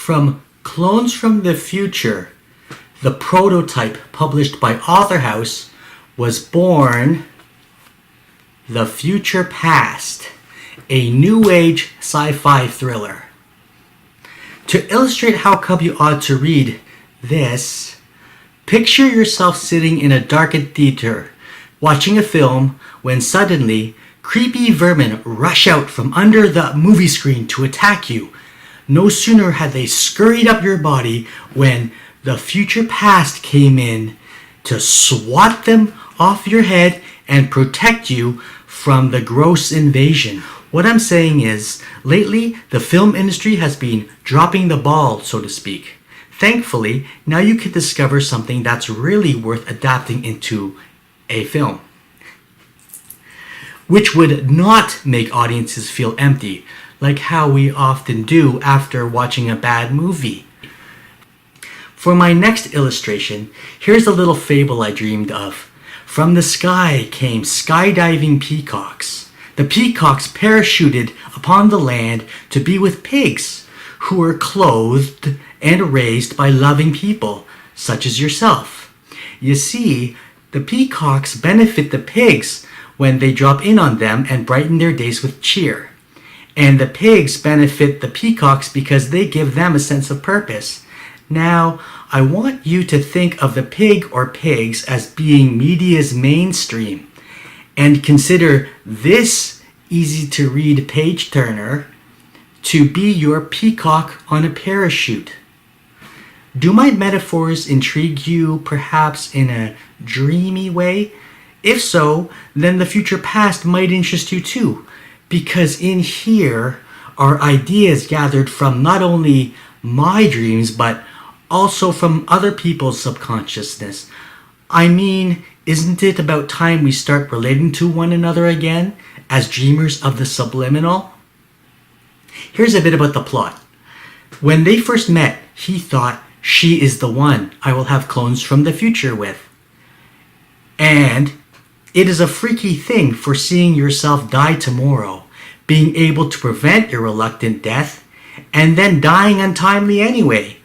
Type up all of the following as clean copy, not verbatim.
From Clones from the Future, the prototype published by Author House, was born The Future Past, a new age sci-fi thriller. To illustrate how come you ought to read this, picture yourself sitting in a darkened theater watching a film when suddenly creepy vermin rush out from under the movie screen to attack you. No sooner had they scurried up your body when the future past came in to swat them off your head and protect you from the gross invasion. What I'm saying is, lately the film industry has been dropping the ball, so to speak. Thankfully, now you can discover something that's really worth adapting into a film, which would not make audiences feel empty, like how we often do after watching a bad movie. For my next illustration, here's a little fable I dreamed of. From the sky came skydiving peacocks. The peacocks parachuted upon the land to be with pigs, who were clothed and raised by loving people, such as yourself. You see, the peacocks benefit the pigs when they drop in on them and brighten their days with cheer. And the pigs benefit the peacocks because they give them a sense of purpose. Now, I want you to think of the pig or pigs as being media's mainstream, and consider this easy-to-read page-turner to be your peacock on a parachute. Do my metaphors intrigue you, perhaps in a dreamy way? If so, then the future past might interest you too, because in here are ideas gathered from not only my dreams, but also from other people's subconsciousness. I mean, isn't it about time we start relating to one another again as dreamers of the subliminal? Here's a bit about the plot. When they first met, he thought, she is the one I will have clones from the future with. And it is a freaky thing foreseeing yourself die tomorrow, being able to prevent your reluctant death, and then dying untimely anyway.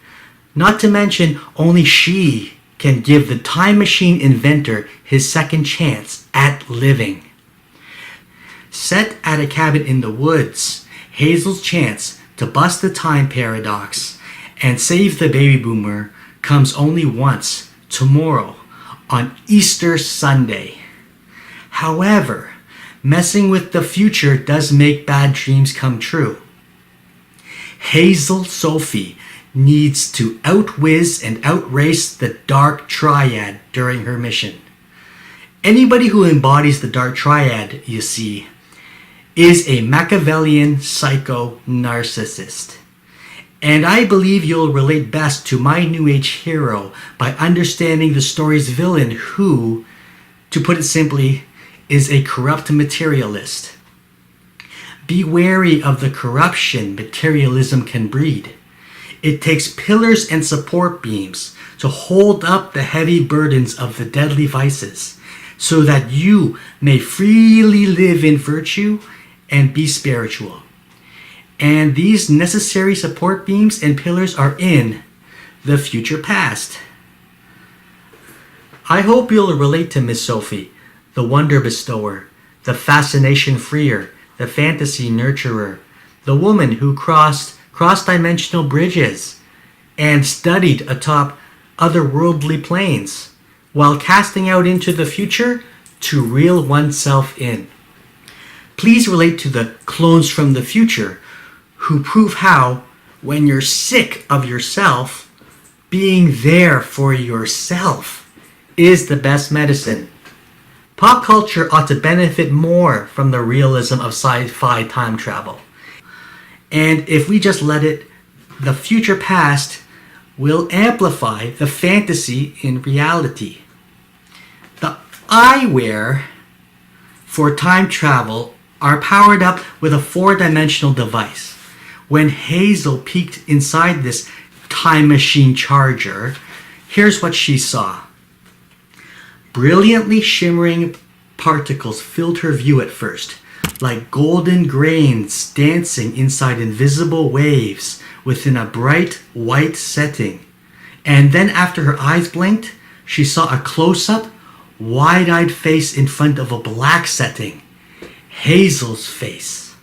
Not to mention, only she can give the time machine inventor his second chance at living. Set at a cabin in the woods, Hazel's chance to bust the time paradox and save the baby boomer comes only once, tomorrow, on Easter Sunday. However, messing with the future does make bad dreams come true. Hazel Soffy needs to outwhiz and outrace the dark triad during her mission. Anybody who embodies the dark triad, you see, is a Machiavellian psycho narcissist. And I believe you'll relate best to my New Age hero by understanding the story's villain who, to put it simply, is a corrupt materialist. Be wary of the corruption materialism can breed. It takes pillars and support beams to hold up the heavy burdens of the deadly vices, so that you may freely live in virtue and be spiritual. And these necessary support beams and pillars are in the future past. I hope you'll relate to Miss Sophie, the wonder bestower, the fascination freer, the fantasy nurturer, the woman who crossed cross-dimensional bridges and studied atop otherworldly planes while casting out into the future to reel oneself in. Please relate to the clones from the future who prove how, when you're sick of yourself, being there for yourself is the best medicine. Pop culture ought to benefit more from the realism of sci-fi time travel. And if we just let it, the future past will amplify the fantasy in reality. The eyewear for time travel are powered up with a 4-dimensional device. When Hazel peeked inside this time machine charger, here's what she saw. Brilliantly shimmering particles filled her view at first, like golden grains dancing inside invisible waves within a bright white setting. And then after her eyes blinked, she saw a close-up, wide-eyed face in front of a black setting. Hazel's face.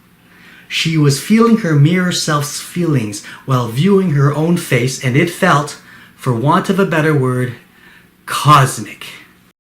She was feeling her mirror self's feelings while viewing her own face, and it felt, for want of a better word, cosmic.